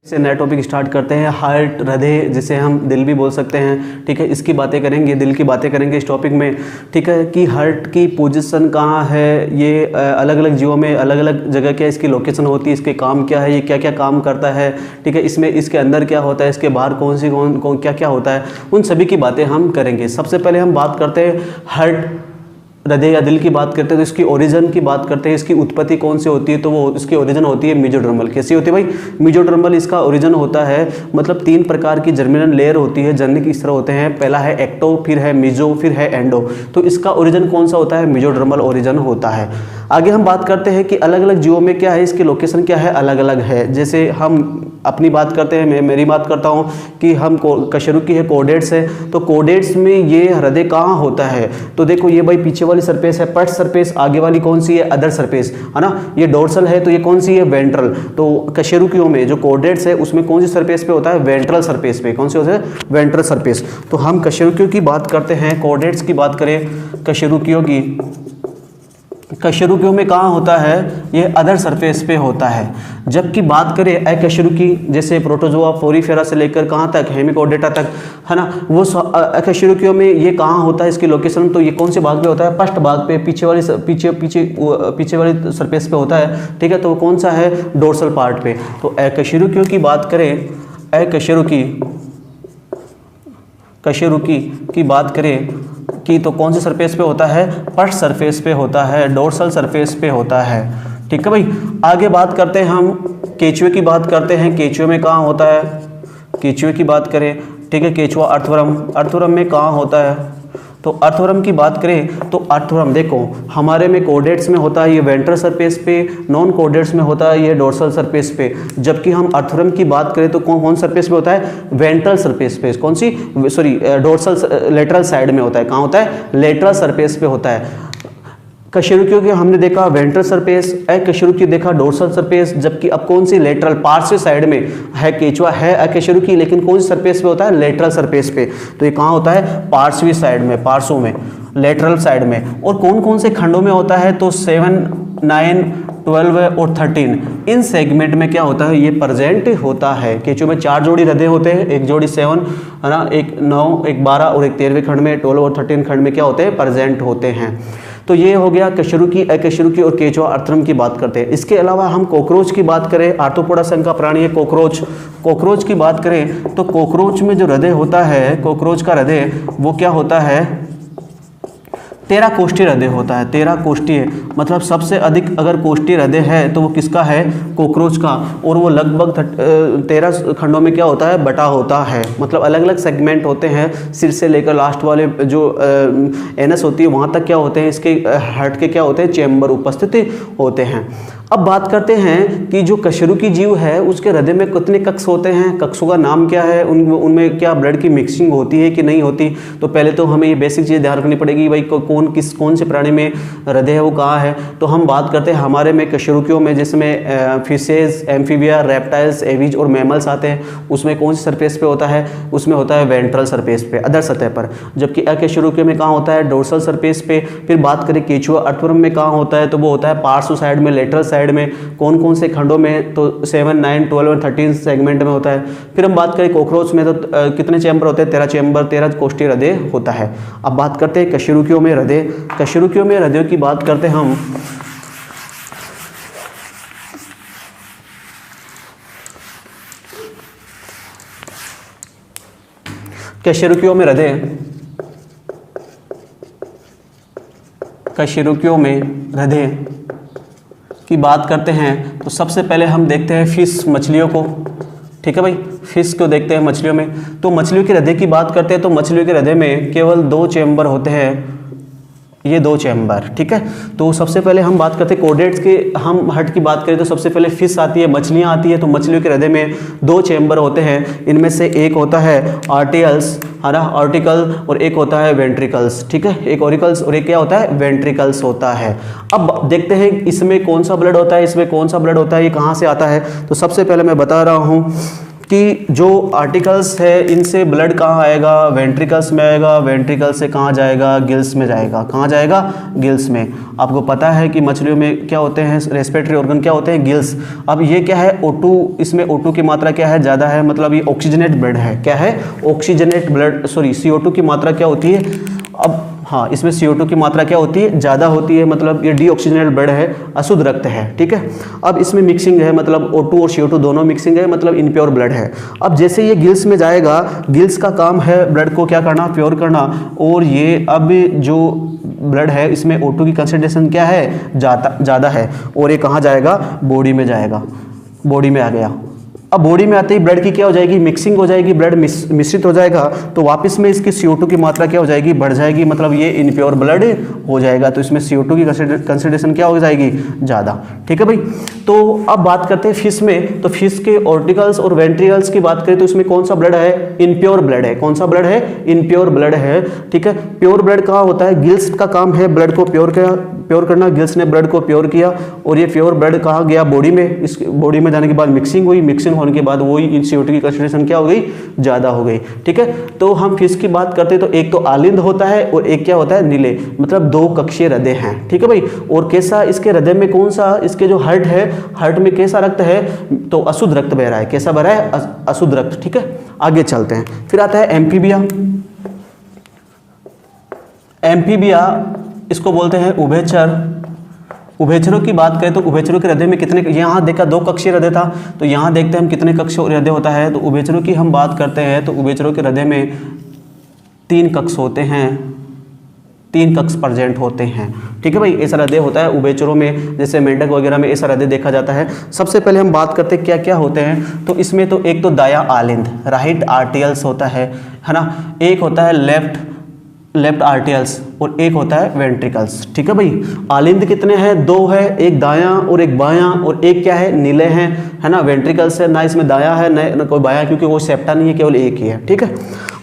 से नया topic start करते हैं। हार्ट, हृदय, जिसे हम दिल भी बोल सकते हैं, ठीक है। इसकी बातें करेंगे, दिल की बातें करेंगे इस टॉपिक में, ठीक है। कि हार्ट की पोजीशन कहाँ है, ये अलग अलग जीवों में अलग अलग जगह क्या इसकी लोकेशन होती है, इसके काम क्या है, ये क्या क्या काम करता है, ठीक है। इसमें इसके अंदर क्या होता है, इसके बाहर कौन क्या क्या होता है, उन सभी की बातें हम करेंगे। सबसे पहले हम बात करते हैं हार्ट, हृदय या दिल की बात करते हैं तो इसकी ओरिजिन की बात करते हैं। इसकी उत्पत्ति कौन से होती है, तो वो इसकी ओरिजिन होती है मेसोडर्मल। कैसी होती है भाई? मेसोडर्मल इसका ओरिजिन होता है। मतलब 3 प्रकार की जर्मिनल लेयर होती है, जनरली किस तरह होते हैं, पहला है एक्टो, फिर है मेसो, फिर है एंडो। तो इसका ओरिजिन कौन सा होता है? मेसोडर्मल ओरिजिन होता है। आगे हम बात करते हैं कि अलग अलग जीवों में क्या है, इसकी लोकेशन क्या है, अलग अलग है। जैसे हम अपनी बात करते हैं, मैं मेरी बात करता हूँ कि हम कशेरुकी है, कोडेट्स है, तो कोडेट्स में ये हृदय कहाँ होता है, तो देखो ये भाई पीछे वाली सरफेस है पट सरफेस, आगे वाली कौन सी है, अदर सरफेस, है ना। ये डोर्सल है तो ये कौन सी है, वेंट्रल। तो कशेरुकियों में जो कोडेट्स है उसमें कौन सी सरफेस पे होता है, वेंट्रल सरफेस पे। कौन सी होता है? Ventral surface. तो हम कशेरुकियों की बात करते हैं, कोडेट्स की बात करें, कशेरुकियों की, कशेरुकियों में कहाँ होता है, ये अदर सरफेस पे होता है। जबकि बात करें अकशेरुकी, जैसे प्रोटोजोआ, फोरीफेरा से लेकर कहाँ तक, हेमिकोडेटा तक, है ना, वो अकशेरुकियों में ये कहाँ होता है, इसकी लोकेशन, तो ये कौन से भाग पे होता है, फर्स्ट भाग पे, पीछे वाली सरफेस पे होता है, ठीक है। तो वो कौन सा है, डोर्सल पार्ट पे। तो अकशेरुकियों की बात करें, कशेरुकी की बात करें कि तो कौन सी सरफेस पे होता है, फर्स्ट सरफेस पे होता है, डोर्सल सरफेस पे होता है, ठीक है भाई। आगे बात करते हैं हम केचुए की बात करते हैं। केचुए में कहाँ होता है, केचुए की बात करें, ठीक है। केचुआ अर्थवर्म में कहाँ होता है, तो अर्थवर्म की बात करें तो अर्थवर्म देखो हमारे में कोडेट्स में होता है ये वेंट्रल सरफेस पे, नॉन कोडेट्स में होता है ये डोर्सल सरफेस पे। जबकि हम अर्थवर्म की बात करें तो कौन सरफेस पे होता है, वेंट्रल सरफेस पे, कौन सी, सॉरी डोर्सल लेटरल साइड में होता है। कहाँ होता है, लेटरल सरफेस पे होता है। कशेरुकियों के हमने देखा वेंट्रल सरफेस, अकशेरुकी देखा डोर्सल सरफेस, जबकि अब कौन सी, लेटरल पार्श्व साइड में है केचुआ, है अकशेरुकी, लेकिन कौन सी सरफेस पे होता है, लेटरल सरफेस पे। तो ये कहाँ होता है, पार्श्वी साइड में, पार्श्व में, लेटरल साइड में। और कौन कौन से खंडों में होता है, तो 7, 9, 12 और 13 इन सेगमेंट में क्या होता है, ये प्रेजेंट होता है। केचुए में 4 जोड़ी हृदय होते हैं, एक जोड़ी 7, है ना, एक 9, एक 12 और एक 13वें खंड में, 12 और 13 खंड में क्या होते हैं, प्रेजेंट होते हैं। तो ये हो गया कशेरुकी, अकशेरुकी और केचुआ अर्थवर्म की बात करते हैं। इसके अलावा हम कॉकरोच की बात करें, आर्थ्रोपोडा संघ का प्राणी है कॉकरोच की बात करें तो कॉकरोच में जो हृदय होता है, कॉकरोच का हृदय वो क्या होता है, 13 कोष्ठीय हृदय होता है। 13 कोष्ठीय मतलब सबसे अधिक अगर कोष्ठीय हृदय है तो वो किसका है, कॉकरोच का। और वो लगभग 13 खंडों में क्या होता है, बटा होता है। मतलब अलग अलग सेगमेंट होते हैं, सिर से लेकर लास्ट वाले जो एनस होती है वहाँ तक क्या होते हैं, इसके हार्ट के क्या होते हैं, चेम्बर उपस्थित होते हैं। अब बात करते हैं कि जो कशेरुकी जीव है उसके हृदय में कितने कक्ष होते हैं, कक्षों का नाम क्या है, उनमें क्या ब्लड की मिक्सिंग होती है कि नहीं होती। तो पहले तो हमें ये बेसिक चीज़ ध्यान रखनी पड़ेगी भाई कौन से प्राणी में हृदय है वो कहाँ है। तो हम बात करते हैं हमारे में कशेरुकियों में, जिसमें फिशेज, एम्फीबिया, रेप्टाइल्स, एविज और मैमल्स आते हैं, उसमें कौन सी सरफेस पे होता है, उसमें होता है वेंट्रल सरफेस पे, अदर सतह पर। जबकि अकशेरुकियों में कहाँ होता है, डोर्सल सरफेस पे। फिर बात करें केचुआ अर्थवर्म में कहाँ होता है, तो वो होता है पार्श्व साइड में, लेटरल साइड में। कौन कौन से खंडों में, तो 7, 9, 12 और 13 सेगमेंट में होता है। फिर हम बात करें कॉकरोच में तो कितने चैम्बर होते हैं, 13 चैम्बर, 13 कोष्ठीय हृदय होता है। अब बात करते हैं कशेरुकियों में हृदय। कशेरुकियों में हृदय की बात करते हैं हम, कशेरुकियों में हृदय, कशेरुकियों में हृदय की बात करते हैं तो सबसे पहले हम देखते हैं फिश, मछलियों को, ठीक है भाई। फिश को देखते हैं मछलियों में, तो मछलियों के हृदय की बात करते हैं तो मछलियों के हृदय में केवल 2 चैम्बर होते हैं, ये 2 चैम्बर, ठीक है। तो सबसे पहले हम बात करते हैं कोडेट्स के, हम हार्ट की बात करें तो सबसे पहले फिश आती है, मछलियाँ आती है। तो मछलियों के हृदय में 2 चैम्बर होते हैं, इनमें से एक होता है आर्टियल्स, है ना, आर्टिकल, और एक होता है वेंट्रिकल्स, ठीक है। एक ऑरिकल्स और एक क्या होता है, वेंट्रिकल्स होता है। अब देखते हैं इसमें कौन सा ब्लड होता है, इसमें कौन सा ब्लड होता है, ये कहाँ से आता है। तो सबसे पहले मैं बता रहा हूँ कि जो आर्टिकल्स है इनसे ब्लड कहाँ आएगा, वेंट्रिकल्स में आएगा, वेंट्रिकल से कहाँ जाएगा, गिल्स में जाएगा। कहाँ जाएगा, गिल्स में। आपको पता है कि मछलियों में क्या होते हैं, रेस्पिरेटरी ऑर्गन क्या होते हैं, गिल्स। अब ये क्या है, O2, इसमें O2 की मात्रा क्या है, ज़्यादा है, मतलब ये ऑक्सीजनेट ब्लड है। क्या है, ऑक्सीजनेट ब्लड, सॉरी CO2 की मात्रा क्या होती है, अब हाँ इसमें CO2 की मात्रा क्या होती है, ज़्यादा होती है, मतलब ये डीऑक्सीजनेटेड ब्लड है, अशुद्ध रक्त है। ठीक है, अब इसमें मिक्सिंग है, मतलब O2 और CO2 दोनों मिक्सिंग है, मतलब इनप्योर ब्लड है। अब जैसे ये गिल्स में जाएगा, गिल्स का काम है ब्लड को क्या करना, प्योर करना, और ये अब जो ब्लड है इसमें O2 की कंसंट्रेशन क्या है, ज़्यादा है, और ये कहाँ जाएगा, बॉडी में जाएगा। बॉडी में आ गया। अब बॉडी में आते ही ब्लड की क्या हो जाएगी, मिक्सिंग हो जाएगी, ब्लड मिश्रित हो जाएगा, तो वापस में इसकी CO2 की मात्रा क्या हो जाएगी, बढ़ जाएगी, मतलब ये इनप्योर ब्लड हो जाएगा। तो इसमें CO2 की कंसंट्रेशन क्या हो जाएगी, ज़्यादा। ठीक है भाई। तो अब बात करते हैं फिश में। तो फिश के ऑर्टिकल्स और वेंट्रिकल्स की बात करें तो इसमें कौन सा ब्लड है, इनप्योर ब्लड है। कौन सा ब्लड है, इनप्योर ब्लड है। ठीक है, प्योर ब्लड कहाँ होता है, गिल्स का काम है ब्लड को प्योर करना, गिल्स ने ब्लड को प्योर किया, और ये प्योर ब्लड कहाँ गया, बॉडी में। इस बॉडी में जाने के बाद मिक्सिंग हुई, मिक्सिंग होने के बाद वही इन CO2 की कंसंट्रेशन क्या हो गई, ज़्यादा हो गई। ठीक है, तो हम फिश की बात करते हैं तो एक तो आलिंद होता है और एक क्या होता है, नीले, मतलब 2 कक्षीय हृदय हैं। ठीक है भाई। और कैसा इसके हृदय में, कौन सा इसके जो हार्ट है, हार्ट में कैसा रक्त है, तो अशुद्ध रक्त बह रहा है। कैसा बह रहा है, अशुद्ध रक्त। ठीक है, आगे चलते हैं। फिर आता है एम्फीबिया। एम्फीबिया इसको बोलते हैं उभयचर। उभयचरों की बात करें तो उभयचरों के हृदय में कितने, यहाँ देखा 2 कक्षीय हृदय था, तो यहाँ देखते हैं हम कितने कक्षीय हृदय होता है। तो उभयचरों की हम बात करते हैं तो उभयचरों के हृदय में 3 कक्ष होते हैं, 3 कक्ष प्रेजेंट होते हैं। ठीक है भाई, ऐसा हृदय होता है उभयचरों में, जैसे मेंढक वगैरह में ऐसा हृदय देखा जाता है। सबसे पहले हम बात करते हैं क्या क्या होते हैं। तो इसमें तो एक तो दाया आलिंद, राइट आर्टियल्स होता है ना, एक होता है लेफ्ट आर्टियल्स, और एक होता है वेंट्रिकल्स। ठीक है भाई। आलिंद कितने हैं, 2 है, एक दायां और एक बायां, और एक क्या है, नीले हैं, है ना। वेंट्रिकल्स है ना, इसमें दायां है ना कोई बायां, क्योंकि वो सेप्टा नहीं है, केवल एक ही है। ठीक है,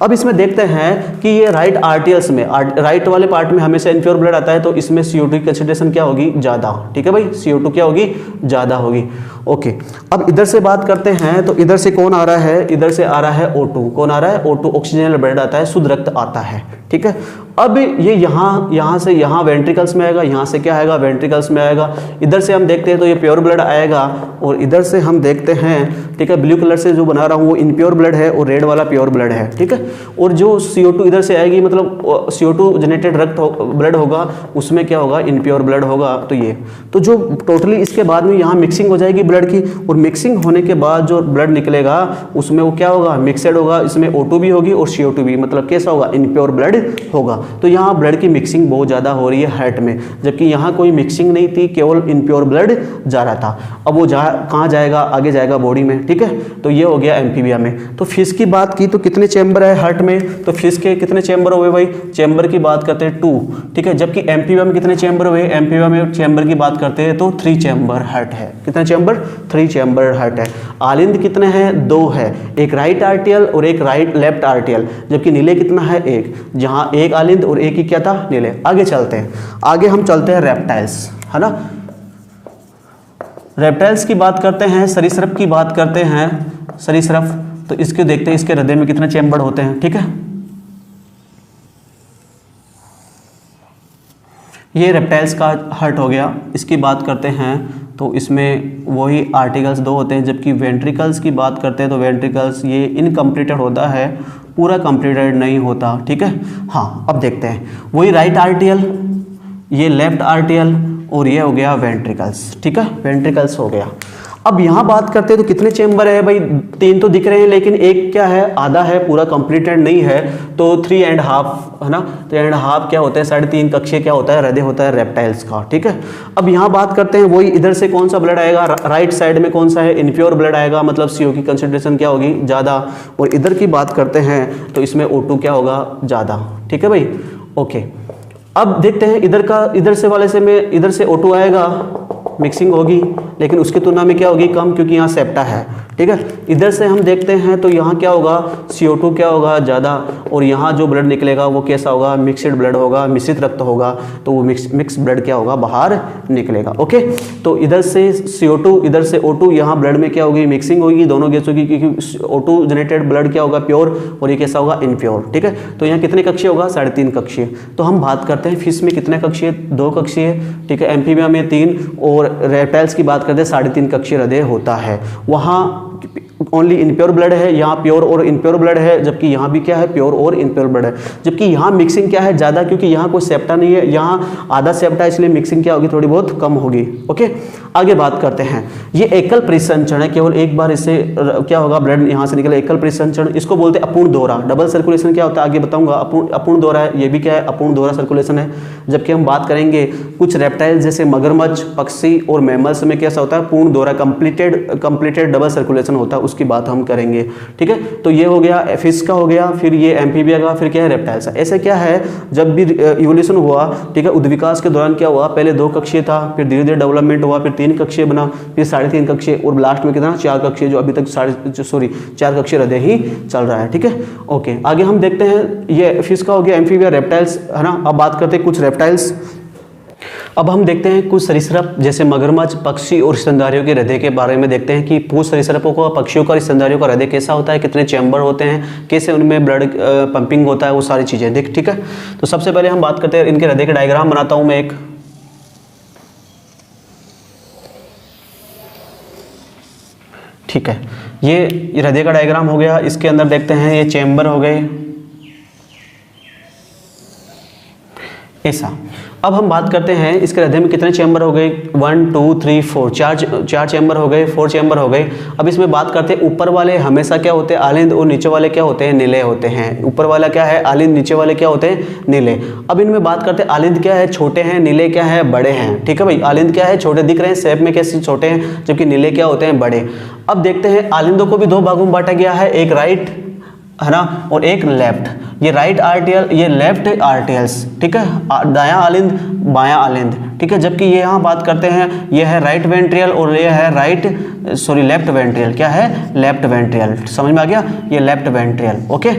अब इसमें देखते हैं कि ये राइट आर्टियल्स में, राइट वाले पार्ट में हमेशा इनप्योर ब्लड आता है, तो इसमें CO2 की कंसंट्रेशन क्या होगी, ज़्यादा। ठीक है भाई, CO2 क्या होगी, ज़्यादा होगी। ओके, अब इधर से बात करते हैं तो इधर से कौन आ रहा है, इधर से आ रहा है O2। कौन आ रहा है, O2, ऑक्सीजन ब्लड आता है, शुद्ध रक्त आता है। ठीक है, अब ये यहाँ से यहाँ वेंट्रिकल्स में आएगा, यहाँ से क्या आएगा, वेंट्रिकल्स में आएगा। इधर से हम देखते हैं तो ये प्योर ब्लड आएगा, और इधर से हम देखते हैं, ठीक है, ब्लू कलर से जो बना रहा हूँ वो इनप्योर ब्लड है, और रेड वाला प्योर ब्लड है। ठीक है, और जो CO2 इधर से आएगी, मतलब CO2 जनरेटेड ब्लड होगा, उसमें क्या होगा, इनप्योर ब्लड होगा। तो ये तो जो टोटली इसके बाद में यहाँ मिक्सिंग हो जाएगी ब्लड की, और मिक्सिंग होने के बाद जो ब्लड निकलेगा उसमें वो क्या होगा, मिक्सड होगा, इसमें O2 भी होगी और CO2 भी, मतलब कैसा होगा, इनप्योर ब्लड होगा। तो यहाँ ब्लड की मिक्सिंग बहुत ज़्यादा हो रही है हार्ट में, जबकि यहाँ कोई मिक्सिंग नहीं थी, केवल इनप्योर ब्लड जा रहा था। अब वो कहाँ जाएगा, आगे जाएगा बॉडी में। ठीक है, तो ये हो गया एम्फीबिया में। तो फिश की बात की तो कितने चैम्बर है हार्ट में, तो फिश के कितने चैम्बर हुए भाई, चैम्बर की बात करते हैं 2। ठीक है, जबकि एम्फीबिया में कितने चैम्बर हुए, एम्फीबिया में चैम्बर की बात करते हैं तो 3 चैम्बर हार्ट है। कितने चैम्बर, 3 चैम्बर हार्ट है। आलिंद कितने हैं, 2 है, एक राइट आर्टियल और एक लेफ्ट आर्टियल, जबकि नीले कितना है, 1, जहाँ एक आलिंद और एक ही क्या था, नीले। आगे चलते हैं, आगे हम चलते हैं रेप्टाइल्स, है ना। रेप्टाइल्स की बात करते हैं, सरीसृप की बात करते हैं, सरीसृप। तो इसके देखते हैं इसके हृदय में कितने चैम्बर होते हैं। ठीक है, ये रेप्टाइल्स का हार्ट हो गया। इसकी बात करते हैं तो इसमें वही आर्टिकल्स 2 होते हैं, जबकि वेंट्रिकल्स की बात करते हैं तो वेंट्रिकल्स ये इनकम्प्लीटेड होता है, पूरा कंप्लीटेड नहीं होता। ठीक है, हाँ अब देखते हैं, वही राइट आर्टियल, ये लेफ्ट आर्टियल, और ये हो गया वेंट्रिकल्स। ठीक है, वेंट्रिकल्स हो गया। अब यहाँ बात करते हैं तो कितने चेम्बर है भाई, 3 तो दिख रहे हैं, लेकिन एक क्या है, आधा है, पूरा कंप्लीटेड नहीं है, तो 3.5 है ना। 3.5 क्या होता है, 3.5 कक्षीय क्या होता है, हृदय होता है रेप्टाइल्स का। ठीक है, अब यहाँ बात करते हैं वही, इधर से कौन सा ब्लड आएगा, राइट साइड में कौन सा है, इनप्योर ब्लड आएगा, मतलब CO की कंसंट्रेशन क्या होगी, ज़्यादा। और इधर की बात करते हैं तो इसमें O2 क्या होगा, ज़्यादा। ठीक है भाई, ओके। अब देखते हैं इधर से वाले से में, इधर से O2 आएगा, मिक्सिंग होगी, लेकिन उसकी तुलना में क्या होगी, कम, क्योंकि यहाँ सेप्टा है। ठीक है, इधर से हम देखते हैं तो यहाँ क्या होगा, CO2 क्या होगा ज़्यादा, और यहाँ जो ब्लड निकलेगा वो कैसा होगा, मिक्सड ब्लड होगा, मिश्रित रक्त होगा, तो वो मिक्स ब्लड क्या होगा, बाहर निकलेगा। ओके, तो इधर से CO2, इधर से O2, यहाँ ब्लड में क्या होगी, मिक्सिंग होगी दोनों गैसों की, क्योंकि O2 जनरेटेड ब्लड क्या होगा, प्योर, और ये कैसा होगा, इनप्योर। ठीक है, तो यहाँ कितने कक्षीय होगा, 3.5 कक्षीय। तो हम बात करते हैं फिश में कितने कक्षीय, 2 कक्षीय। ठीक है, एम्फीबिया में 3, और रेप्टाइल्स की बात करते हैं 3.5 कक्षीय हृदय होता है। वहाँ ओनली इनप्योर ब्लड है, यहाँ प्योर और इनप्योर ब्लड है, जबकि यहाँ भी क्या है, प्योर और इनप्योर ब्लड है। जबकि यहाँ मिक्सिंग क्या है, ज़्यादा, क्योंकि यहाँ कोई सेप्टा नहीं है, यहाँ आधा सेप्टा, इसलिए मिक्सिंग क्या होगी, थोड़ी बहुत कम होगी। ओके, आगे बात करते हैं। ये एकल परिसंचरण है, केवल एक बार इससे क्या होगा, ब्लड यहाँ से निकले, एकल परिसंचरण, इसको बोलते हैं अपूर्ण दोहरा। डबल सर्कुलेशन क्या होता है आगे बताऊंगा। अपूर्ण दोहरा है, ये भी क्या है, अपूर्ण दोहरा सर्कुलेशन है। जबकि हम बात करेंगे कुछ रेप्टाइल्स जैसे मगरमच्छ, पक्षी और मैमल्स में कैसा होता है, पूर्ण दोहरा, कंप्लीटेड डबल सर्कुलेशन होता है, उसकी बात हम करेंगे। ठीक है, तो ये हो गया फिश का, हो गया, फिर ये एम्फीबिया का, फिर क्या है, रेप्टाइल्स का। ऐसे क्या है, जब भी इवोल्यूशन हुआ, ठीक है, उद्विकास के दौरान क्या हुआ, पहले 2 कक्षीय था, फिर धीरे धीरे डेवलपमेंट हुआ, फिर 3 कक्षीय बना, फिर 3.5 कक्षीय, और लास्ट में कितना, 4 कक्षीय, जो अभी तक 4 कक्षीय हृदय ही चल रहा है। ठीक है, ओके, आगे हम देखते हैं, ये फिश का हो गया, एम्फीबिया, रेप्टाइल्स, है ना। अब बात करते हैं कुछ रेप्टाइल्स। अब हम देखते हैं कुछ सरीसृप जैसे मगरमच्छ, पक्षी और स्तनधारियों के हृदय के बारे में देखते हैं कि पूछ सरीसृपों को, पक्षियों का, स्तनधारियों का हृदय कैसा होता है, कितने चैम्बर होते हैं, कैसे उनमें ब्लड पंपिंग होता है, वो सारी चीज़ें देख। ठीक है, तो सबसे पहले हम बात करते हैं, इनके हृदय के डायग्राम बनाता हूँ मैं एक। ठीक है, ये हृदय का डायग्राम हो गया। इसके अंदर देखते हैं ये चैम्बर हो गए ऐसा। अब हम बात करते हैं इसके हृदय में कितने चैम्बर हो गए, 1 2 3 4, चार चैम्बर हो गए, 4 चैम्बर हो गए। अब इसमें बात करते हैं, ऊपर वाले हमेशा क्या होते हैं, आलिंद, और नीचे वाले क्या होते हैं, नीले होते हैं। ऊपर वाला क्या है, आलिंद, नीचे वाले क्या होते हैं, नीले। अब इनमें बात करते हैं, आलिंद क्या है, छोटे हैं, नीले क्या है, बड़े हैं। ठीक है भाई, आलिंद क्या है, छोटे दिख रहे हैं, शेप में कैसे छोटे हैं, जबकि नीले क्या होते हैं, बड़े। अब देखते हैं, आलिंदों को भी 2 भागों में बांटा गया है, एक राइट, है ना, और एक लेफ्ट। ये राइट आर्टियल, ये लेफ्ट आर्टियल्स। ठीक है, दायां आलिंद, बायां आलिंद। ठीक है, जबकि ये यहाँ बात करते हैं, ये है राइट वेंट्रियल और ये है लेफ्ट वेंट्रियल। क्या है, लेफ्ट वेंट्रियल। समझ में आ गया, ये लेफ्ट वेंट्रियल। ओके,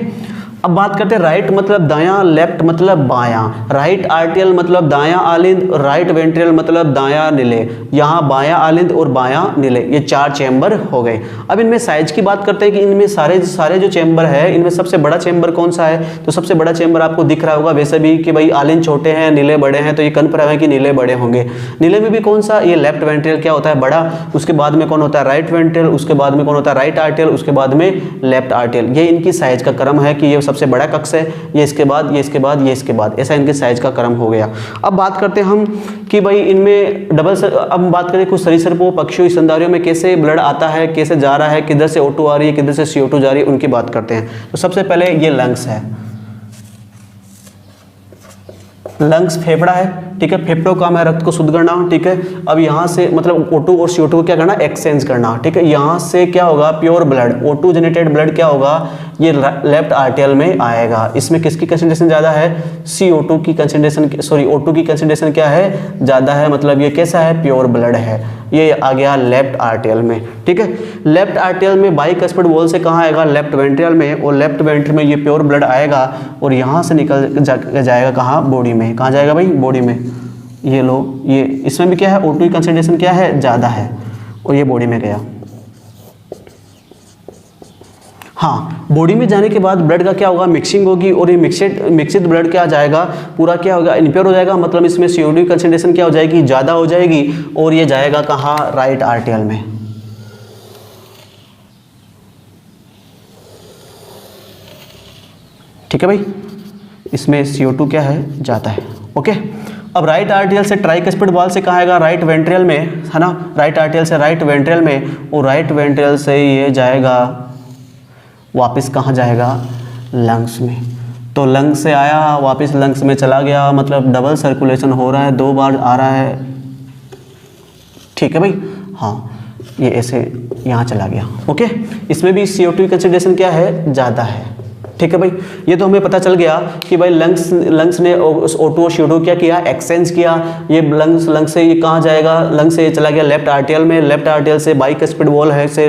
अब बात करते हैं, राइट मतलब दायां, लेफ्ट मतलब बायां। राइट आर्टियल मतलब दायां आलिंद, राइट वेंट्रियल मतलब दायां नीले। यहाँ बायां आलिंद और बायां नीले, ये 4 चैम्बर हो गए। अब इनमें साइज की बात करते हैं कि इनमें सारे जो चैम्बर है, इनमें सबसे बड़ा चैम्बर कौन सा है, तो सबसे बड़ा चैम्बर आपको दिख रहा होगा वैसे भी कि भाई आलिंद छोटे हैं, नीले बड़े हैं, तो ये कन्फर्म है कि नीले बड़े होंगे। नीले में भी कौन सा, ये लेफ्ट वेंट्रियल क्या होता है, बड़ा। उसके बाद में कौन होता है, राइट वेंट्रियल। उसके बाद में कौन होता है, राइट आर्टियल। उसके बाद में लेफ्ट आर्टियल। ये इनकी साइज का क्रम है कि ये सबसे बड़ा कक्ष है, ये इसके बाद, ये इसके बाद, ये इसके बाद, ऐसा इनके साइज का क्रम हो गया। अब बात करते हैं हम कि भाई इनमें अब बात करें कुछ सरीसृपों, पक्षियों, स्तनधारियों में कैसे ब्लड आता है, कैसे जा रहा है, किधर से O2 आ रही है, किधर से CO2 जा रही है, उनकी बात करते हैं। तो सबसे पहले ये लंग्स है, लंग्स फेफड़ा है। ठीक है, फेफड़ों का काम है रक्त को शुद्ध करना। ठीक है, अब यहाँ से मतलब O2 और CO2 को क्या करना, एक्सचेंज करना। ठीक है, यहाँ से क्या होगा, pure blood, O2 generated blood क्या होगा, ये लेफ्ट आर्टियल में आएगा। इसमें किसकी कंसंट्रेशन ज़्यादा है, CO2 की कंसंट्रेशन, O2 की कंसंट्रेशन क्या है, ज़्यादा है। मतलब ये कैसा है, प्योर ब्लड है। ये आ गया लेफ्ट आर्टियल में। ठीक है, लेफ्ट आर्टियल में बाइकस्पिड वॉल से कहाँ आएगा, लेफ्ट वेंट्रियल में, और लेफ्ट वेंट्रियल में ये प्योर ब्लड आएगा और यहाँ से निकल जाएगा कहाँ, बॉडी में। कहाँ जाएगा भाई, बॉडी में। ये लो, ये इसमें भी क्या है, O2 की कंसंट्रेशन क्या है, ज़्यादा है, और ये बॉडी में गया। हाँ, बॉडी में जाने के बाद ब्लड का क्या होगा, मिक्सिंग होगी, और ये मिक्सिड ब्लड क्या जाएगा, पूरा क्या होगा, इम्प्योर हो जाएगा। मतलब इसमें CO2 की कंसंट्रेशन क्या हो जाएगी, ज़्यादा हो जाएगी, और ये जाएगा कहाँ, राइट आर्टियल में। ठीक है भाई, इसमें CO2 क्या है, ज़्यादा है। ओके, अब राइट आर्टियल से ट्राइकस्पिड वॉल से कहाँ आएगा, राइट वेंट्रियल में, है ना। राइट आर्टियल से राइट वेंट्रियल में, और राइट वेंट्रियल से ये जाएगा वापस कहाँ जाएगा, लंग्स में। तो लंग्स से आया, वापस लंग्स में चला गया, मतलब डबल सर्कुलेशन हो रहा है, 2 बार आ रहा है। ठीक है भाई, हाँ, ये ऐसे यहाँ चला गया। ओके, इसमें भी CO2 की कंसंट्रेशन क्या है, ज़्यादा है। ठीक है भाई, ये तो हमें पता चल गया कि भाई लंग्स ने O2 और CO2 क्या किया, एक्सचेंज किया। ये लंग्स से ये कहाँ जाएगा, लंग्स से ये चला गया लेफ्ट आर्टियल में, लेफ्ट आर्टियल से बाइकस्पिड वॉल है से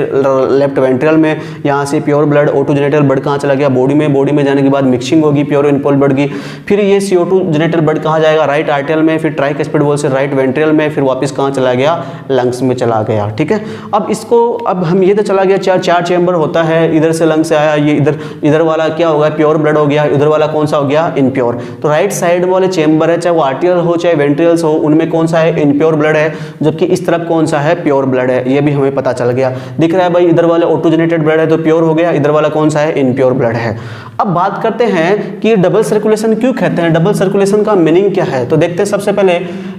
लेफ्ट वेंट्रियल में, यहाँ से pure blood O2 genital blood कहाँ चला गया, बॉडी में जाने के बाद मिक्सिंग होगी प्योर इनपोल ब्लड की। फिर ये CO2 जेनेटल ब्लड कहाँ जाएगा, राइट आर्टियल में, फिर ट्राइकस्पिड वॉल से राइट वेंट्रियल में, फिर वापस कहाँ चला गया, लंग्स में चला गया। ठीक है, अब हम ये तो चला गया चार चैम्बर होता है, इधर से लंग्स से आया, ये इधर वाला क्या होगा, प्योर ब्लड हो गया, इधर वाला कौन सा हो गया, इनप्योर। तो राइट साइड वाले चैम्बर है, चाहे वो आर्टियल हो चाहे वेंट्रियल्स हो, उनमें कौन सा है, इनप्योर ब्लड है, जबकि इस तरफ कौन सा है, प्योर ब्लड है। ये भी हमें पता चल गया, दिख रहा है भाई, इधर वाले O2 जेनेटेड ब्लड है तो प्योर हो गया, इधर वाला कौन सा है, इनप्योर ब्लड है। अब बात करते हैं कि डबल सर्कुलेशन क्यों कहते हैं, डबल सर्कुलेशन का मीनिंग क्या है। तो देखते हैं, सबसे पहले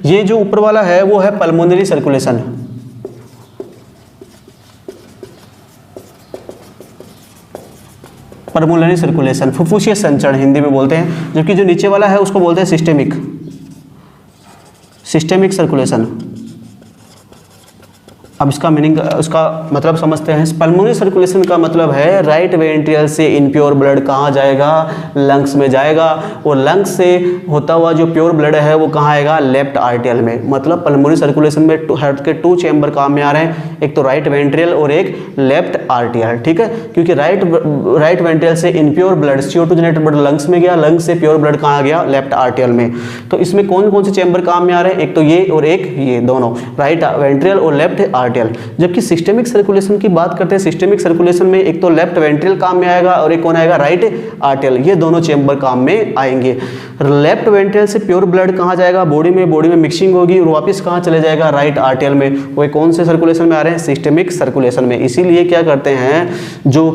ये जो ऊपर वाला है वो है पल्मोनरी सर्कुलेशन, पल्मोनरी सर्कुलेशन, फुफ्फुसीय संचरण हिंदी में बोलते हैं, जबकि जो नीचे वाला है उसको बोलते हैं सिस्टेमिक सर्कुलेशन। अब इसका मीनिंग, उसका मतलब समझते हैं। पल्मोनरी सर्कुलेशन का मतलब है राइट वेंट्रियल से इनप्योर ब्लड कहाँ जाएगा, लंग्स में जाएगा, और लंग्स से होता हुआ जो प्योर ब्लड है वो कहाँ आएगा, लेफ्ट आर्टियल में। मतलब पल्मोनरी सर्कुलेशन में हार्ट के 2 चैम्बर काम में आ रहे हैं, एक तो राइट वेंट्रियल और एक लेफ्ट आर्टियल। ठीक है, क्योंकि राइट वेंट्रियल से इनप्योर ब्लड CO2 जेनेटेड ब्लड लंग्स में गया, लंग्स से प्योर ब्लड कहाँ गया, लेफ्ट आर्टियल में। तो इसमें कौन कौन से चैम्बर काम में आ रहे हैं, एक तो ये और एक ये, दोनों राइट वेंट्रियल और लेफ्ट आर्टियल। जबकि सिस्टेमिक सर्कुलेशन की बात करते हैं, सिस्टेमिक सर्कुलेशन में एक तो लेफ्ट वेंट्रियल काम में आएगा और एक कौन आएगा, राइट आर्टियल। ये दोनों चैम्बर काम में आएंगे। लेफ्ट वेंट्रियल से प्योर ब्लड कहाँ जाएगा, बॉडी में मिक्सिंग होगी और वापस कहाँ चले जाएगा, राइट आर्टियल में। वो कौन से सर्कुलेशन में आ रहे हैं, सिस्टेमिक सर्कुलेशन में। इसीलिए क्या करते हैं, जो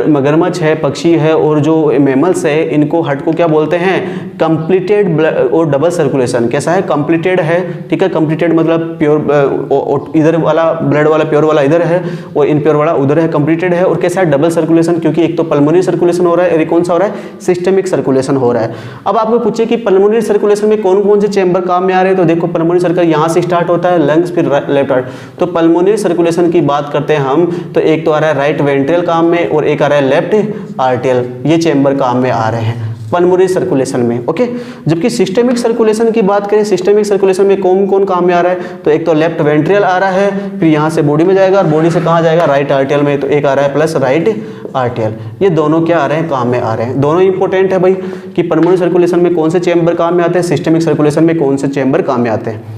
मगरमच्छ है, पक्षी है और जो मैमल्स है, इनको हार्ट को क्या बोलते हैं, कंप्लीटेड ब्लड और डबल सर्कुलेशन। कैसा है, कंप्लीटेड है। ठीक है, कंप्लीटेड मतलब प्योर, इधर वाला ब्लड वाला प्योर वाला इधर है और इनप्योर वाला उधर है, कंप्लीटेड है। और कैसा है, डबल सर्कुलेशन, क्योंकि एक तो पल्मोनरी सर्कुलेशन हो रहा है और कौन सा हो रहा है, सिस्टेमिक सर्कुलेशन हो रहा है। अब आपको पूछे कि पल्मोनरी सर्कुलेशन में कौन कौन से चैम्बर काम में आ रहे हैं, तो देखो पल्मोनरी सर्कुलेशन यहाँ से स्टार्ट होता है, लंग्स फिर लेफ्ट हार्ट। तो पल्मोनरी सर्कुलेशन की बात करते हैं हम, तो एक तो आ रहा है राइट वेंट्रियल काम में और एक आ रहा है लेफ्ट आर्टियल। ये चैम्बर काम में आ रहे हैं पल्मोनरी सर्कुलेशन में। ओके, जबकि सिस्टेमिक सर्कुलेशन की बात करें, सिस्टेमिक सर्कुलेशन में कौन कौन काम में आ रहा है, तो एक तो लेफ्ट वेंट्रियल आ रहा है, फिर यहाँ से बॉडी में जाएगा और बॉडी से कहाँ जाएगा, राइट आर्टियल में। तो एक आ रहा है प्लस राइट आर्टियल। ये दोनों क्या आ रहे हैं, काम में आ रहे हैं। दोनों इंपॉर्टेंट है भाई कि पल्मोनरी सर्कुलेशन में कौन से चैम्बर काम में आते हैं, सिस्टेमिक सर्कुलेशन में कौन से चैम्बर काम में आते हैं।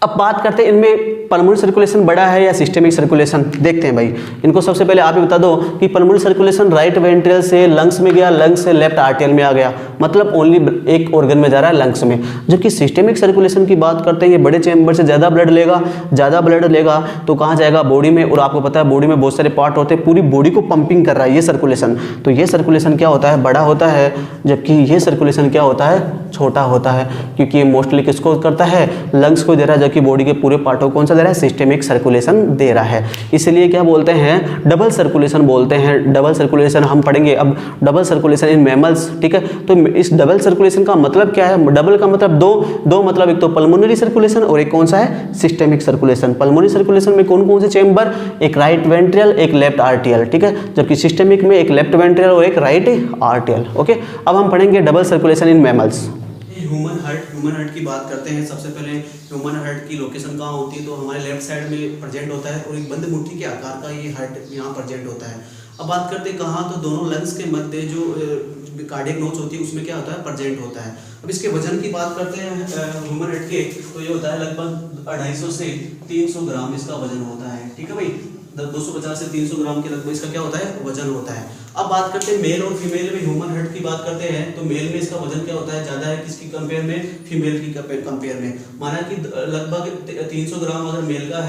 अब बात करते हैं इनमें पल्मोनरी सर्कुलेशन बड़ा है या सिस्टेमिक सर्कुलेशन, देखते हैं भाई। इनको सबसे पहले आप ही बता दो कि पल्मोनरी सर्कुलेशन राइट वेंट्रियल से लंग्स में गया, लंग्स से लेफ्ट आर्टियल में आ गया, मतलब ओनली एक ऑर्गन में जा रहा है, लंग्स में। जबकि सिस्टेमिक सर्कुलेशन की बात करते हैं, ये बड़े चैम्बर से ज़्यादा ब्लड लेगा तो कहाँ जाएगा, बॉडी में। और आपको पता है बॉडी में बहुत सारे पार्ट होते हैं, पूरी बॉडी को पंपिंग कर रहा है ये सर्कुलेशन। तो ये सर्कुलेशन क्या होता है, बड़ा होता है, जबकि ये सर्कुलेशन क्या होता है, छोटा होता है, क्योंकि ये मोस्टली किसको करता है, लंग्स को दे रहा है, जबकि बॉडी के पूरे पार्टों को कौन सा दे रहा है, सिस्टेमिक सर्कुलेशन दे रहा है। इसलिए क्या बोलते हैं, डबल सर्कुलेशन बोलते हैं। डबल सर्कुलेशन हम पढ़ेंगे अब, डबल सर्कुलेशन इन मैमल्स। ठीक है, तो इस डबल सर्कुलेशन का मतलब क्या है, डबल का मतलब दो मतलब एक तो पल्मोनरी सर्कुलेशन और एक कौन सा है, सिस्टेमिक सर्कुलेशन। पल्मोनरी सर्कुलेशन में कौन कौन से चैम्बर, एक राइट वेंट्रियल, एक लेफ्ट आर्टियल। ठीक है, जबकि सिस्टेमिक में एक लेफ्ट वेंट्रियल और एक राइट आर्टियल। ओके, अब हम पढ़ेंगे double circulation in mammals. Human heart की बात करते हैं। सबसे पहले ह्यूमन हार्ट की लोकेशन कहाँ होती है, तो हमारे लेफ्ट साइड में प्रेजेंट होता है और एक बंद मुट्ठी के आकार का ये हार्ट यहाँ प्रेजेंट होता है। अब बात करते हैं कहाँ, तो दोनों लंग्स के मध्य जो कार्डियक नोच होती है उसमें क्या होता है, प्रेजेंट होता है। अब इसके वजन की बात करते हैं ह्यूमन हार्ट के, तो ये होता है लगभग 250 से 300 ग्राम इसका वजन होता है। ठीक है भाई, 250 से 300 ग्राम के लगभग इसका क्या होता है, वजन होता है। अब बात करते हैं मेल और फीमेल में ह्यूमन हार्ट की बात करते हैं, तो मेल में इसका वजन क्या होता है, ज़्यादा है किसकी कंपेयर में, फीमेल की कंपेयर में। माना कि लगभग 300 ग्राम अगर मेल का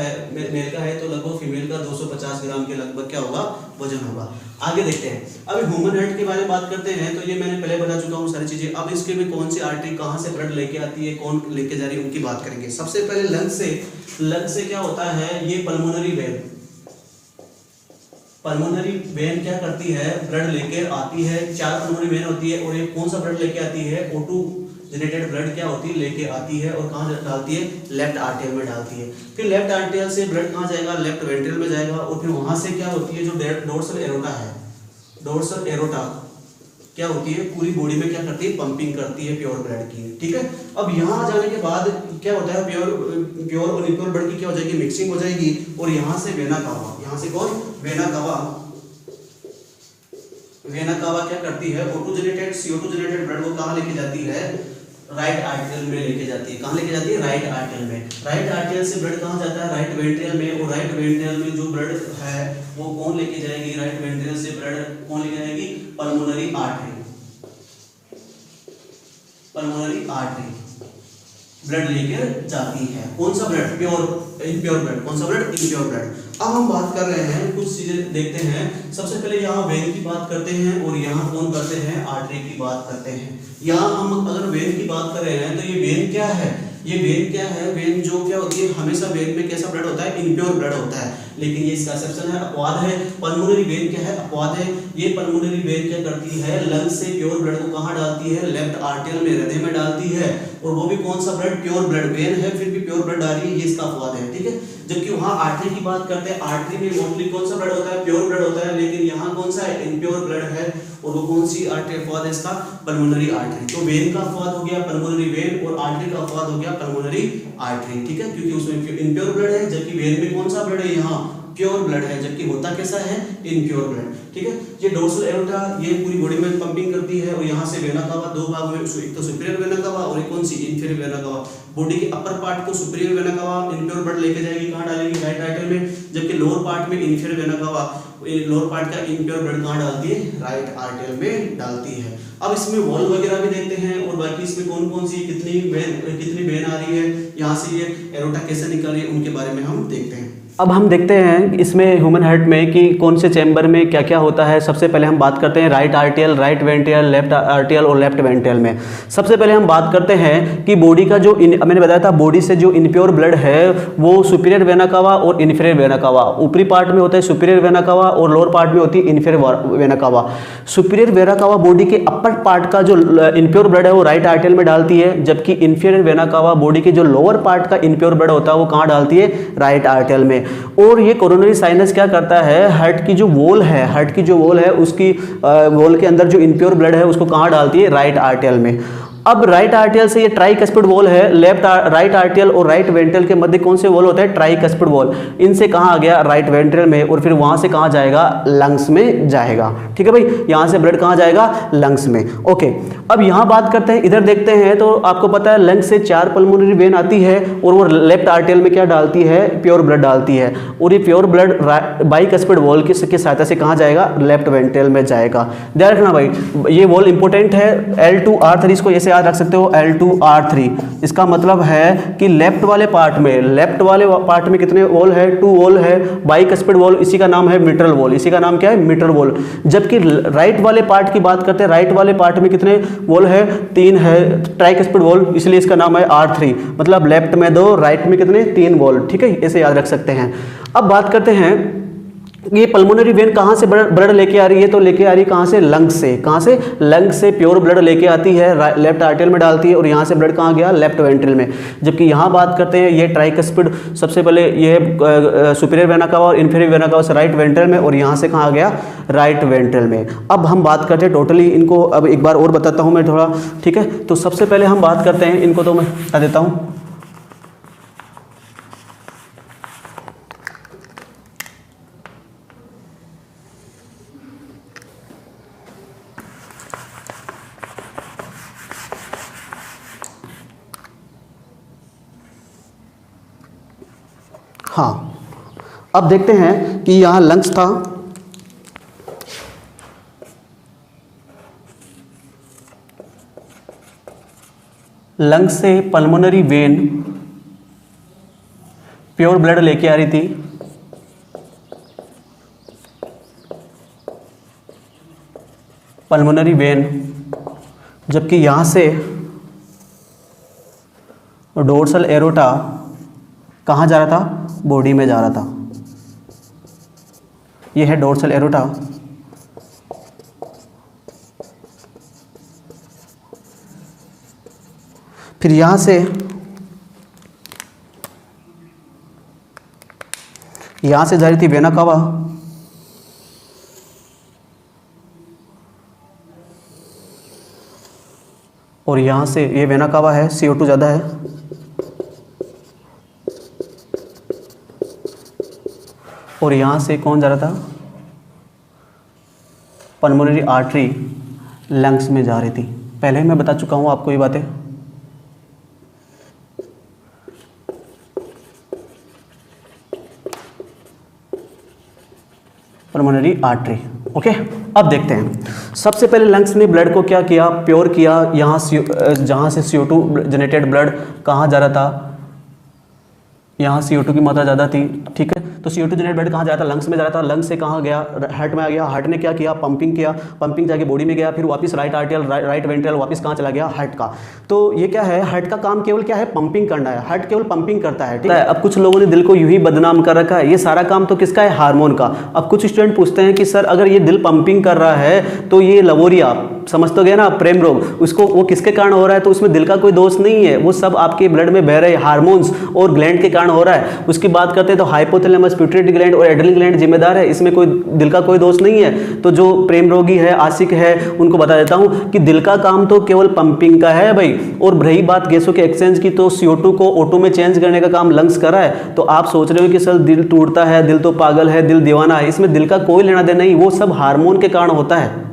है तो लगभग फीमेल का 250 ग्राम के लगभग क्या होगा, वजन होगा। आगे देखते हैं, अब ह्यूमन हार्ट के बारे में बात करते हैं, तो ये मैंने पहले बता चुका हूँ सारी चीज़ें। अब इसके में कौन सी आर्टरी कहाँ से ब्लड लेके आती है, कौन लेके जा रही है, उनकी बात करेंगे। सबसे पहले लंग से क्या होता है, ये पल्मोनरी वेन क्या करती है, ब्लड लेकर आती है। 4 पल्मोनरी वेन होती है और एक कौन सा ब्लड लेके आती है, O2 जेनेटेड ब्लड क्या होती है, लेके आती है और कहाँ डालती है, लेफ्ट आर्टियल में डालती है। फिर लेफ्ट आर्टियल से ब्लड कहाँ जाएगा, लेफ्ट वेंट्रियल में जाएगा और फिर वहां से क्या होती है, जो डोर्सल एरोटा है डोर्सल एरोटा क्या होती है, पूरी बॉडी में क्या करती है, पंपिंग करती है प्योर ब्लड की, ठीक है। अब यहाँ आ जाने के बाद क्या होता है, प्योर और इम्प्योर ब्लड की क्या हो जाएगी, मिक्सिंग हो जाएगी, और यहाँ से वेना कावा, यहाँ से कौन, वेना कावा, वेना कावा क्या करती है, O2 generated CO2 generated blood को कहाँ लेके जाती है, राइट आर्टरियल में लेके जाती है। कहाँ लेके जाती है, राइट आर्टरियल में। राइट आर्टरियल से ब्लड कहाँ जाता है, राइट वेंट्रियल में, और राइट वेंट्रियल में जो ब्लड है वो कौन लेके जाएगी, राइट वेंट्रियल से ब्लड कौन लेके जाएगी, pulmonary artery, pulmonary artery blood लेकर जाती है। कौन सा ब्लड, प्योर, इम्प्योर ब्लड, कौन सा ब्लड, इम्प्योर ब्लड। अब हम बात कर रहे हैं, कुछ चीजें देखते हैं। सबसे पहले यहाँ वेन की बात करते हैं, और यहाँ कौन करते हैं, आर्टरी की बात करते हैं। यहाँ हम अगर वेन की बात कर रहे हैं तो ये वेन क्या है, ये वेन क्या है, वेन जो क्या होती है, हमेशा वेन में कैसा ब्लड होता है, इम्प्योर ब्लड होता है, लेकिन ये इसका एक्सेप्शन है, अपवाद है। पल्मोनरी वेन क्या है, अपवाद है। ये पल्मोनरी वेन क्या करती है, लंग से प्योर ब्लड को कहाँ डालती है, लेफ्ट आर्टरियल में, हृदय में डालती है, और वो भी कौन सा ब्लड, प्योर ब्लड। वेन है फिर भी प्योर ब्लड आ रही है, ये इसका अपवाद है, ठीक है। जबकि वहाँ आर्टरी की बात करते हैं, आर्टरी में मोस्टली कौन सा ब्लड होता है, प्योर ब्लड होता है, लेकिन यहाँ कौन सा है, इम्प्योर ब्लड है, और वो कौन सी आर्टरी, अपवाद है इसका, पल्मोनरी आर्टरी। तो वेन का अपवाद हो गया पल्मोनरी वेन, और आर्टरी का अपवाद हो गया पल्मोनरी आर्टरी, ठीक है, क्योंकि उसमें इम्प्योर ब्लड है, जबकि वेन में कौन सा ब्लड है, यहाँ प्योर ब्लड है, जबकि होता कैसा है, इम्प्योर ब्लड, ठीक है। ये डोर्सल एरोटा ये पूरी बॉडी में पंपिंग करती है, और यहाँ से वेना कावा, दो भाग में, एक तो सुपीरियर वेना कावा और एक कौन सी, इंफीरियर वेना कावा। बॉडी के अपर पार्ट को superior vena cava impure blood लेके जाएगी, कहाँ डालेगी, राइट आर्टरी में, जबकि लोअर पार्ट में inferior vena cava lower part का इम्प्योर ब्लड कहाँ डालती है, राइट आर्टरी में डालती है। अब इसमें वॉल वगैरह भी देखते हैं, और बाकी इसमें कौन कौन सी कितनी वेन आ रही है, यहाँ से ये एरोटा कैसे निकल रही है, उनके बारे में हम देखते हैं। अब हम देखते हैं इसमें ह्यूमन हार्ट में कि कौन से चैम्बर में क्या क्या होता है। सबसे पहले हम बात करते हैं right atrial, right ventricle, left atrial और लेफ्ट वेंट्रियल में। सबसे पहले हम बात करते हैं कि बॉडी का जो मैंने बताया था, बॉडी से जो इनप्योर ब्लड है वो सुपीरियर वेना कावा और इन्फीरियर वेना कावा, ऊपरी पार्ट में होता है सुपीरियर वेना कावा और लोअर पार्ट में होती है inferior vena cava. Superior vena cava body के अपर पार्ट का जो इनप्योर ब्लड है वो राइट आर्टियल में डालती है, जबकि इन्फीरियर वेना कावा बॉडी के जो लोअर पार्ट का इनप्योर ब्लड होता है वो कहाँ डालती है, राइट आर्टियल में। और ये कोरोनरी साइनस क्या करता है, हार्ट की जो वॉल है, हार्ट की जो वॉल है उसकी वॉल के अंदर जो इनप्योर ब्लड है उसको कहाँ डालती है, राइट आर्टियल में। अब राइट आर्टियल से ये ट्राइकस्पिड वॉल है, राइट आर्टियल और राइट वेंट्रियल के मध्य कौन से वॉल होता है, ट्राइकस्पिड वॉल। इनसे कहाँ आ गया, राइट वेंट्रियल में, और फिर वहां से कहाँ जाएगा, लंग्स में जाएगा। ठीक है भाई, यहां से ब्लड कहाँ जाएगा, लंग्स में। ओके, अब यहां बात करते हैं, इधर देखते हैं तो आपको पता है लंग्स से 4 पल्मोनरी वेन आती है और वो लेफ्ट आर्टियल में क्या डालती है, प्योर ब्लड डालती है, और ये प्योर ब्लड बाइकस्पिड वॉल की सहायता से कहाँ जाएगा, लेफ्ट वेंट्रियल में जाएगा। ध्यान रखना भाई, ये वॉल इंपॉर्टेंट है। L2R3 इसको ऐसे याद रख सकते हो, L2R3 इसका मतलब है कि लेफ्ट वाले पार्ट में कितने वॉल है, 2 वॉल है, बाइकस्पिड वॉल, इसी का नाम है मिट्रल वॉल, इसी का नाम क्या है, मिट्रल वॉल। जबकि राइट वाले पार्ट की बात करते हैं, राइट वाले पार्ट में कितने वॉल है, 3 है, ट्राइकस्पिड वॉल, इसलिए इसका नाम है R3, मतलब लेफ्ट में 2, राइट में कितने, 3 वॉल। ठीक है, ऐसे याद रख सकते हैं। अब बात करते हैं ये पल्मोनरी वेन कहाँ से ब्लड लेके आ रही है, तो लेके आ रही है कहाँ से, लंग से। कहाँ से, लंग से प्योर ब्लड लेके आती है, लेफ्ट आर्टियल में डालती है, और यहाँ से ब्लड कहाँ गया, लेफ्ट वेंट्रियल में। जबकि यहाँ बात करते हैं ये ट्राइकस्पिड, सबसे पहले ये सुपीरियर वेना कावा और इन्फीरियर वेना कावा से राइट वेंट्रियल में, और यहाँ से कहाँ गया, राइट वेंट्रियल में। अब हम बात करते हैं टोटली इनको, अब एक बार और बताता हूँ मैं थोड़ा, ठीक है। तो सबसे पहले हम बात करते हैं इनको, तो मैं बता देता हूँ। हाँ, अब देखते हैं कि यहाँ लंग्स था, लंग्स से पल्मोनरी वेन प्योर ब्लड लेके आ रही थी, पल्मोनरी वेन, जबकि यहाँ से डोर्सल एरोटा कहाँ जा रहा था, बॉडी में जा रहा था। यह है डोर्सल एरोटा, फिर यहां से जा रही थी वेना कावा, और यहाँ से ये वेना कावा है, CO2 ज़्यादा है, और यहाँ से कौन जा रहा था, पल्मोनरी आर्टरी लंग्स में जा रही थी। पहले ही मैं बता चुका हूँ आपको ये बातें। Pulmonary artery, okay. अब देखते हैं, सबसे पहले लंग्स ने ब्लड को क्या किया, प्योर किया। यहाँ जहाँ से CO2 जनरेटेड ब्लड कहाँ जा रहा था, यहाँ CO2 की मात्रा ज़्यादा थी, ठीक है। तो CO2 जनरेटेड ब्लड कहाँ जा रहा था, लंग्स में जा रहा था। लंग्स से कहाँ गया, हार्ट में आ गया। हार्ट ने क्या किया, पंपिंग किया, पंपिंग जाके बॉडी में गया, फिर वापस राइट आर्टियल, राइट वेंट्रल, वापस कहाँ चला गया, हार्ट का। तो ये क्या है, हार्ट का काम केवल क्या है, पंपिंग करना है। हार्ट केवल पंपिंग करता है, ठीक है। अब कुछ लोगों ने दिल को यूं ही बदनाम कर रखा है, ये सारा काम तो किसका है, हार्मोन का। अब कुछ स्टूडेंट पूछते हैं कि सर अगर ये दिल पंपिंग कर रहा है तो ये लवोरिया, समझ तो गए ना, प्रेम रोग, उसको वो किसके कारण हो रहा है, तो उसमें दिल का कोई दोष नहीं है, वो सब आपके ब्लड में बह रहे हार्मोन्स और ग्लैंड के कारण हो रहा है। उसकी बात करते हैं तो हाइपोथैलेमस, पिट्यूटरी ग्लैंड और एड्रिनल ग्लैंड जिम्मेदार है, इसमें कोई दिल का कोई दोष नहीं है। तो जो प्रेम रोगी है, आशिक है, उनको बता देता हूं कि दिल का काम तो केवल पंपिंग का है भाई। और रही बात गैसों के एक्सचेंज की, तो CO2 को O2 में चेंज करने का काम लंग्स कर रहा है। तो आप सोच रहे हो कि सर दिल टूटता है, दिल तो पागल है, दिल दीवाना है, इसमें दिल का कोई लेना देना नहीं, वो सब हार्मोन के कारण होता है।